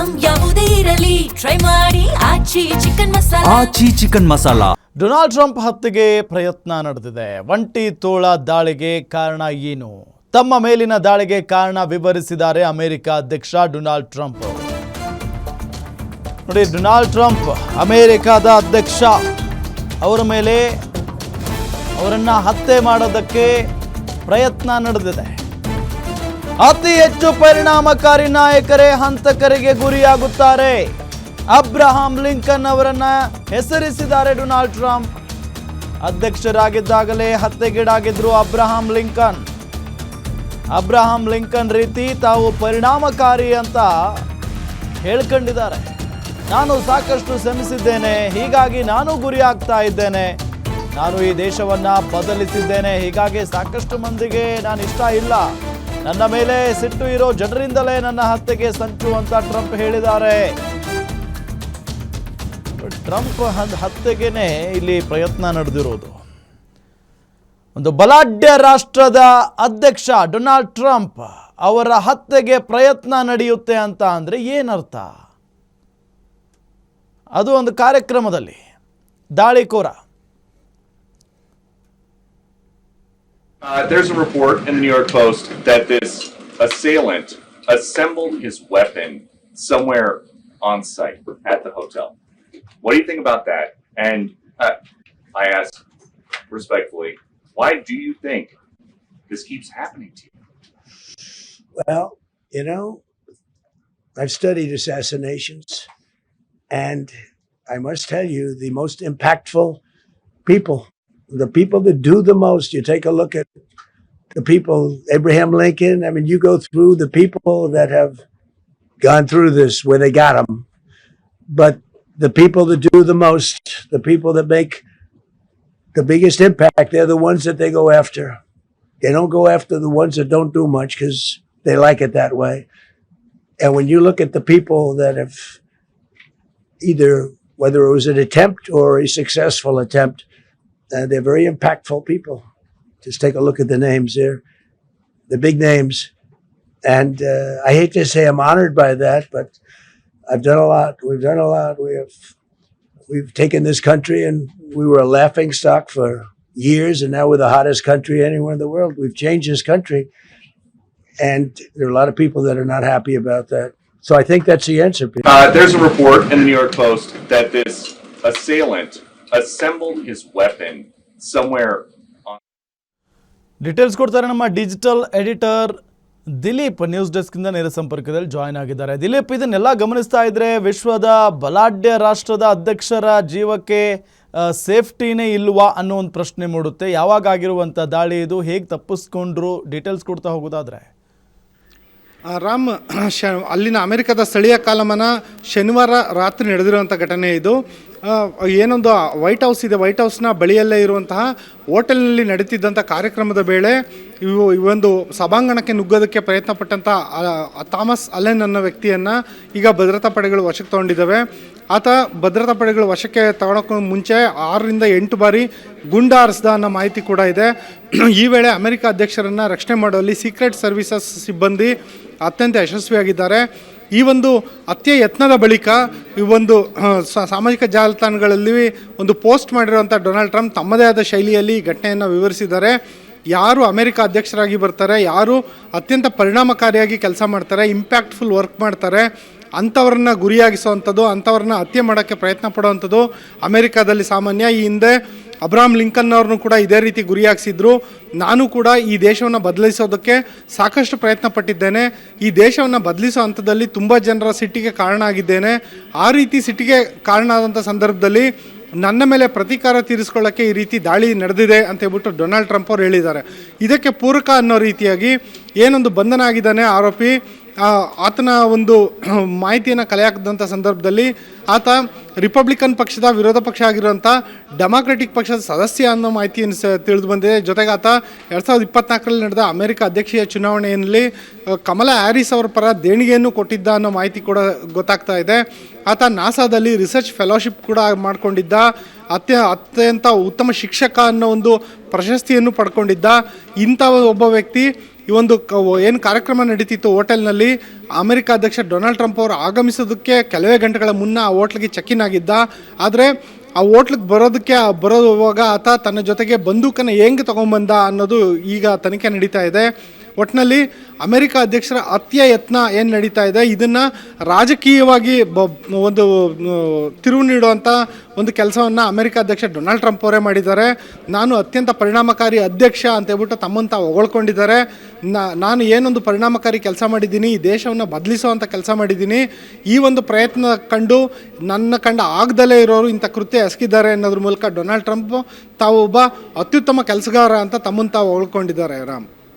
Item ಯಾವುದೇ ಇರಲಿ try ಮಾಡಿ ಆಚಿ ಚಿಕನ್ ಮಸಾಲಾ. ಡೊನಾಲ್ಡ್ ಟ್ರಂಪ್ ಹತ್ಯೆಗೆ ಪ್ರಯತ್ನ ನಡೆದಿದೆ. ಒಂಟಿ ತೋಳ ದಾಳಿಗೆ ಕಾರಣ ಏನು? ತಮ್ಮ ಮೇಲಿನ ದಾಳಿಗೆ ಕಾರಣ ವಿವರಿಸಿದ್ದಾರೆ ಅಮೆರಿಕ ಅಧ್ಯಕ್ಷ ಡೊನಾಲ್ಡ್ ಟ್ರಂಪ್. ನೋಡಿ, ಡೊನಾಲ್ಡ್ ಟ್ರಂಪ್ ಅಮೆರಿಕದ ಅಧ್ಯಕ್ಷ, ಅವರ ಮೇಲೆ ಅವರನ್ನ ಹತ್ಯೆ ಮಾಡೋದಕ್ಕೆ ಪ್ರಯತ್ನ ನಡೆದಿದೆ. ಅತಿ ಹೆಚ್ಚು ಪರಿಣಾಮಕಾರಿ ನಾಯಕರೇ ಹಂತಕರಿಗೆ ಗುರಿಯಾಗುತ್ತಾರೆ. ಅಬ್ರಹಾಂ ಲಿಂಕನ್ ಅವರನ್ನ ಹೆಸರಿಸಿದ್ದಾರೆ ಡೊನಾಲ್ಡ್ ಟ್ರಂಪ್. ಅಧ್ಯಕ್ಷರಾಗಿದ್ದಾಗಲೇ ಹತ್ಯೆಗೀಡಾಗಿದ್ರು ಅಬ್ರಹಾಂ ಲಿಂಕನ್ ರೀತಿ ತಾವು ಪರಿಣಾಮಕಾರಿ ಅಂತ ಹೇಳ್ಕೊಂಡಿದ್ದಾರೆ. ನಾನು ಸಾಕಷ್ಟು ಶ್ರಮಿಸಿದ್ದೇನೆ, ಹೀಗಾಗಿ ನಾನು ಗುರಿ ಆಗ್ತಾ ಇದ್ದೇನೆ. ನಾನು ಈ ದೇಶವನ್ನ ಬದಲಿಸಿದ್ದೇನೆ, ಹೀಗಾಗಿ ಸಾಕಷ್ಟು ಮಂದಿಗೆ ನಾನು ಇಷ್ಟ ಇಲ್ಲ. ನನ್ನ ಮೇಲೆ ಸಿಟ್ಟು ಇರೋ ಜನರಿಂದಲೇ ನನ್ನ ಹತ್ಯೆಗೆ ಸಂಚು ಅಂತ ಟ್ರಂಪ್ ಹೇಳಿದ್ದಾರೆ. ಟ್ರಂಪ್ ಹತ್ಯೆಗೆನೆ ಇಲ್ಲಿ ಪ್ರಯತ್ನ ನಡೆದಿರೋದು. ಒಂದು ಬಲಾಢ್ಯ ರಾಷ್ಟ್ರದ ಅಧ್ಯಕ್ಷ ಡೊನಾಲ್ಡ್ ಟ್ರಂಪ್ ಅವರ ಹತ್ಯೆಗೆ ಪ್ರಯತ್ನ ನಡೆಯುತ್ತೆ ಅಂತ ಅಂದ್ರೆ ಏನರ್ಥ? ಅದು ಒಂದು ಕಾರ್ಯಕ್ರಮದಲ್ಲಿ ದಾಳಿಕೋರ. There's a report in the New York Post that this assailant assembled his weapon somewhere on site at the hotel. What do you think about that? And I ask respectfully, why do you think this keeps happening to you? Well, I've studied assassinations, and I must tell you, the most impactful people, the people that do the most, you take a look at the people, Abraham Lincoln, I mean, you go through the people that have gone through this, where they got them. But the people that do the most, the people that make the biggest impact, they're the ones that they go after. They don't go after the ones that don't do much because they like it that way. And when you look at the people that have either, whether it was an attempt or a successful attempt, they're very impactful people. Just take a look at the names there, the big names. And I hate to say I'm honored by that, but I've done a lot. We've done a lot. We've taken this country, and we were a laughing stock for years, and now we're the hottest country anywhere in the world. We've changed this country, and there are a lot of people that are not happy about that. So I think that's the answer. There's a report in the New York Post that this assailant assembled his weapon somewhere on. Details ಕೊಡ್ತಾರೆ ನಮ್ಮ digital editor Dilip. News desk ಇಂದ ನೇರ ಸಂಪರ್ಕದಲ್ಲಿ join ಆಗಿದ್ದಾರೆ. ದಿಲೀಪ್, ಇದನ್ನೆಲ್ಲ ಗಮನಿಸ್ತಾ ಇದ್ರೆ ವಿಶ್ವದ ಬಲಾಢ್ಯ ರಾಷ್ಟ್ರದ ಅಧ್ಯಕ್ಷರ ಜೀವಕ್ಕೆ ಸೇಫ್ಟಿನೇ ಇಲ್ವಾ ಅನ್ನೋ ಒಂದು ಪ್ರಶ್ನೆ ಮೂಡುತ್ತೆ. ಯಾವಾಗ ಆಗಿರುವಂಥ ದಾಳಿ ಇದು, ಹೇಗೆ ತಪ್ಪಿಸ್ಕೊಂಡ್ರು? ಡೀಟೇಲ್ಸ್ ಕೊಡ್ತಾ ಹೋಗೋದಾದ್ರೆ. ರಾಮ್, ಅಲ್ಲಿನ ಅಮೆರಿಕದ ಸ್ಥಳೀಯ ಕಾಲಮಾನ ಶನಿವಾರ ರಾತ್ರಿ ನಡೆದಿರುವಂಥ ಘಟನೆ ಇದು. ಏನೊಂದು ವೈಟ್ ಹೌಸ್ ಇದೆ, ವೈಟ್ ಹೌಸ್ನ ಬಳಿಯಲ್ಲೇ ಇರುವಂತಹ ಹೋಟೆಲ್ನಲ್ಲಿ ನಡೀತಿದ್ದಂಥ ಕಾರ್ಯಕ್ರಮದ ವೇಳೆ ಇವೊಂದು ಸಭಾಂಗಣಕ್ಕೆ ನುಗ್ಗೋದಕ್ಕೆ ಪ್ರಯತ್ನ ಪಟ್ಟಂಥ ಥಾಮಸ್ ಅಲೆನ್ ಅನ್ನೋ ವ್ಯಕ್ತಿಯನ್ನು ಈಗ ಭದ್ರತಾ ಪಡೆಗಳು ವಶಕ್ಕೆ ತೊಗೊಂಡಿದ್ದಾವೆ. ಆತ ಭದ್ರತಾ ಪಡೆಗಳು ವಶಕ್ಕೆ ತಗೊಳಕ್ಕೂ ಮುಂಚೆ 6ರಿಂದ 8 ಬಾರಿ ಗುಂಡು ಹಾರಿಸಿದ ಅನ್ನೋ ಮಾಹಿತಿ ಕೂಡ ಇದೆ. ಈ ವೇಳೆ ಅಮೆರಿಕ ಅಧ್ಯಕ್ಷರನ್ನು ರಕ್ಷಣೆ ಮಾಡುವಲ್ಲಿ ಸೀಕ್ರೆಟ್ ಸರ್ವಿಸಸ್ ಸಿಬ್ಬಂದಿ ಅತ್ಯಂತ ಯಶಸ್ವಿಯಾಗಿದ್ದಾರೆ. ಈ ಒಂದು ಹತ್ಯೆ ಯತ್ನದ ಬಳಿಕ ಈ ಒಂದು ಸಾಮಾಜಿಕ ಜಾಲತಾಣಗಳಲ್ಲಿ ಒಂದು ಪೋಸ್ಟ್ ಮಾಡಿರುವಂಥ ಡೊನಾಲ್ಡ್ ಟ್ರಂಪ್ ತಮ್ಮದೇ ಆದ ಶೈಲಿಯಲ್ಲಿ ಈ ಘಟನೆಯನ್ನು ವಿವರಿಸಿದ್ದಾರೆ. ಯಾರು ಅಮೆರಿಕ ಅಧ್ಯಕ್ಷರಾಗಿ ಬರ್ತಾರೆ, ಯಾರು ಅತ್ಯಂತ ಪರಿಣಾಮಕಾರಿಯಾಗಿ ಕೆಲಸ ಮಾಡ್ತಾರೆ, ಇಂಪ್ಯಾಕ್ಟ್ಫುಲ್ ವರ್ಕ್ ಮಾಡ್ತಾರೆ, ಅಂಥವ್ರನ್ನ ಗುರಿಯಾಗಿಸುವಂಥದ್ದು, ಅಂಥವ್ರನ್ನ ಹತ್ಯೆ ಮಾಡೋಕ್ಕೆ ಪ್ರಯತ್ನ ಪಡುವಂಥದ್ದು ಅಮೆರಿಕಾದಲ್ಲಿ ಸಾಮಾನ್ಯ. ಈ ಹಿಂದೆ ಅಬ್ರಹಾಂ ಲಿಂಕನ್ ಅವ್ರನ್ನೂ ಕೂಡ ಇದೇ ರೀತಿ ಗುರಿಯಾಗಿಸಿದ್ರು. ನಾನು ಕೂಡ ಈ ದೇಶವನ್ನು ಬದಲಿಸೋದಕ್ಕೆ ಸಾಕಷ್ಟು ಪ್ರಯತ್ನ ಪಟ್ಟಿದ್ದೇನೆ. ಈ ದೇಶವನ್ನು ಬದಲಿಸೋ ಹಂತದಲ್ಲಿ ತುಂಬ ಜನರ ಸಿಟ್ಟಿಗೆ ಕಾರಣ ಆಗಿದ್ದೇನೆ. ಆ ರೀತಿ ಸಿಟ್ಟಿಗೆ ಕಾರಣ ಆದಂಥ ಸಂದರ್ಭದಲ್ಲಿ ನನ್ನ ಮೇಲೆ ಪ್ರತೀಕಾರ ತೀರಿಸ್ಕೊಳ್ಳೋಕ್ಕೆ ಈ ರೀತಿ ದಾಳಿ ನಡೆದಿದೆ ಅಂತ ಹೇಳ್ಬಿಟ್ಟು ಡೊನಾಲ್ಡ್ ಟ್ರಂಪ್ ಅವರು ಹೇಳಿದ್ದಾರೆ. ಇದಕ್ಕೆ ಪೂರಕ ಅನ್ನೋ ರೀತಿಯಾಗಿ ಏನೊಂದು ಬಂಧನ ಆಗಿದ್ದಾನೆ ಆರೋಪಿ, ಆತನ ಒಂದು ಮಾಹಿತಿಯನ್ನು ಕಲೆ ಹಾಕಿದಂಥ ಸಂದರ್ಭದಲ್ಲಿ ಆತ ರಿಪಬ್ಲಿಕನ್ ಪಕ್ಷದ ವಿರೋಧ ಪಕ್ಷ ಆಗಿರುವಂಥ ಡೆಮಾಕ್ರೆಟಿಕ್ ಪಕ್ಷದ ಸದಸ್ಯ ಅನ್ನೋ ಮಾಹಿತಿಯನ್ನು ತಿಳಿದು ಬಂದಿದೆ. ಜೊತೆಗೆ ಆತ 2024ರಲ್ಲಿ ನಡೆದ ಅಮೆರಿಕ ಅಧ್ಯಕ್ಷೀಯ ಚುನಾವಣೆಯಲ್ಲಿ ಕಮಲಾ ಹ್ಯಾರಿಸ್ ಅವರ ಪರ ದೇಣಿಗೆಯನ್ನು ಕೊಟ್ಟಿದ್ದ ಅನ್ನೋ ಮಾಹಿತಿ ಕೂಡ ಗೊತ್ತಾಗ್ತಾ ಇದೆ. ಆತ ನಾಸಾದಲ್ಲಿ ರಿಸರ್ಚ್ ಫೆಲೋಶಿಪ್ ಕೂಡ ಮಾಡಿಕೊಂಡಿದ್ದ, ಅತ್ಯಂತ ಉತ್ತಮ ಶಿಕ್ಷಕ ಅನ್ನೋ ಒಂದು ಪ್ರಶಸ್ತಿಯನ್ನು ಪಡ್ಕೊಂಡಿದ್ದ. ಇಂಥ ಒಬ್ಬ ವ್ಯಕ್ತಿ ಈ ಒಂದು ಏನು ಕಾರ್ಯಕ್ರಮ ನಡೀತಿತ್ತು ಹೋಟೆಲ್ನಲ್ಲಿ, ಅಮೆರಿಕ ಅಧ್ಯಕ್ಷ ಡೊನಾಲ್ಡ್ ಟ್ರಂಪ್ ಅವರು ಆಗಮಿಸೋದಕ್ಕೆ ಕೆಲವೇ ಗಂಟೆಗಳ ಮುನ್ನ ಆ ಹೋಟ್ಲಿಗೆ ಚೆಕ್ ಇನ್ ಆಗಿದ್ದ. ಆದರೆ ಆ ಹೋಟ್ಲಿಗೆ ಬರೋವಾಗ ಆತ ತನ್ನ ಜೊತೆಗೆ ಬಂದೂಕನ್ನು ಹೆಂಗೆ ತೊಗೊಂಬಂದ ಅನ್ನೋದು ಈಗ ತನಿಖೆ ನಡೀತಾ ಇದೆ. ಒಟ್ಟಿನಲ್ಲಿ ಅಮೆರಿಕ ಅಧ್ಯಕ್ಷರ ಹತ್ಯೆ ಯತ್ನ ಏನು ನಡೀತಾ ಇದೆ, ಇದನ್ನು ರಾಜಕೀಯವಾಗಿ ಒಂದು ತಿರುವು ನೀಡುವಂಥ ಒಂದು ಕೆಲಸವನ್ನು ಅಮೆರಿಕ ಅಧ್ಯಕ್ಷ ಡೊನಾಲ್ಡ್ ಟ್ರಂಪ್ ಅವರೇ ಮಾಡಿದ್ದಾರೆ. ನಾನು ಅತ್ಯಂತ ಪರಿಣಾಮಕಾರಿ ಅಧ್ಯಕ್ಷ ಅಂತ ಹೇಳ್ಬಿಟ್ಟು ತಮ್ಮಂತ ಹೊಗಳ್ಕೊಂಡಿದ್ದಾರೆ. ನಾನು ಏನೊಂದು ಪರಿಣಾಮಕಾರಿ ಕೆಲಸ ಮಾಡಿದ್ದೀನಿ, ಈ ದೇಶವನ್ನು ಬದಲಿಸುವಂಥ ಕೆಲಸ ಮಾಡಿದ್ದೀನಿ, ಈ ಒಂದು ಪ್ರಯತ್ನ ನನ್ನ ಆಗದಲ್ಲೇ ಇರೋರು ಇಂಥ ಕೃತ್ಯ ಎಸಗಿದ್ದಾರೆ ಅನ್ನೋದ್ರ ಮೂಲಕ ಡೊನಾಲ್ಡ್ ಟ್ರಂಪ್ ತಾವು ಒಬ್ಬ ಅತ್ಯುತ್ತಮ ಕೆಲಸಗಾರ ಅಂತ ತಮ್ಮಂತ ಹೊಗಳ್ಕೊಂಡಿದ್ದಾರೆ. ರಾಮ್.